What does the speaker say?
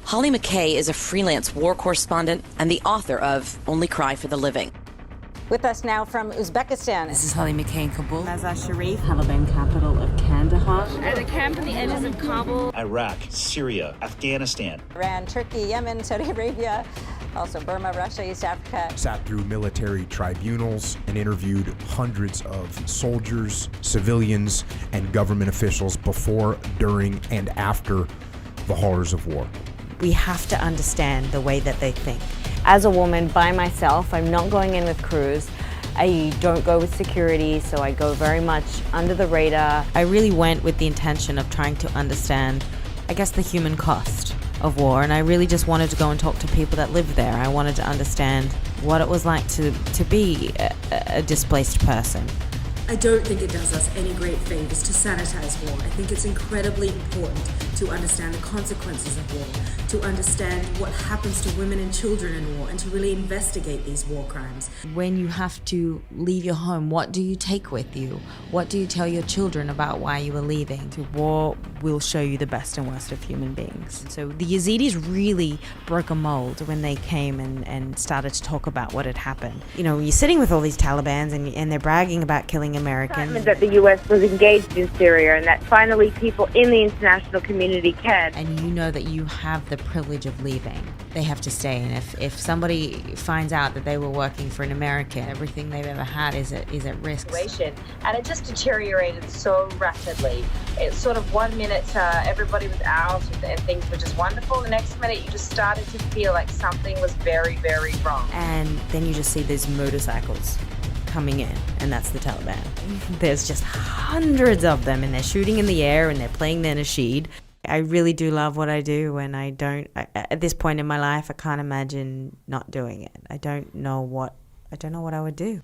Hollie McKay is a freelance war correspondent and the author of Only Cry for the Living. With us now from Uzbekistan. This is Hollie McKay in Kabul. Mazar Sharif, Taliban capital of Kandahar. at a camp in the edges of Kabul. Iraq, Syria, Afghanistan. Iran, Turkey, Yemen, Saudi Arabia, also Burma, Russia, East Africa. Sat through military tribunals and interviewed hundreds of soldiers, civilians, and government officials before, during, and after the horrors of war. We have to understand the way that they think. As a woman by myself, I'm not going in with crews. I don't go with security, so I go very much under the radar. I really went with the intention of trying to understand, I guess, the human cost of war, and I really just wanted to go and talk to people that lived there. I wanted to understand what it was like to be a displaced person. I don't think it does us any great favors to sanitize war. I think it's incredibly important to understand the consequences of war, to understand what happens to women and children in war, and to really investigate these war crimes. When you have to leave your home, what do you take with you? What do you tell your children about why you are leaving? War will show you the best and worst of human beings. So the Yazidis really broke a mold when they came and started to talk about what had happened. You know, you're sitting with all these Talibans and they're bragging about killing Americans. That the U.S. was engaged in Syria and that finally people in the international community can. And you know that you have the privilege of leaving. They have to stay, and if somebody finds out that they were working for an American, everything they've ever had is at risk. And it just deteriorated so rapidly. It's sort of 1 minute everybody was out and things were just wonderful. The next minute you just started to feel like something was very, very wrong. And then you just see these motorcycles coming in, and that's the Taliban. There's just hundreds of them, and they're shooting in the air and they're playing their nasheed. I really do love what I do, and at this point in my life, I can't imagine not doing it. I don't know what I would do.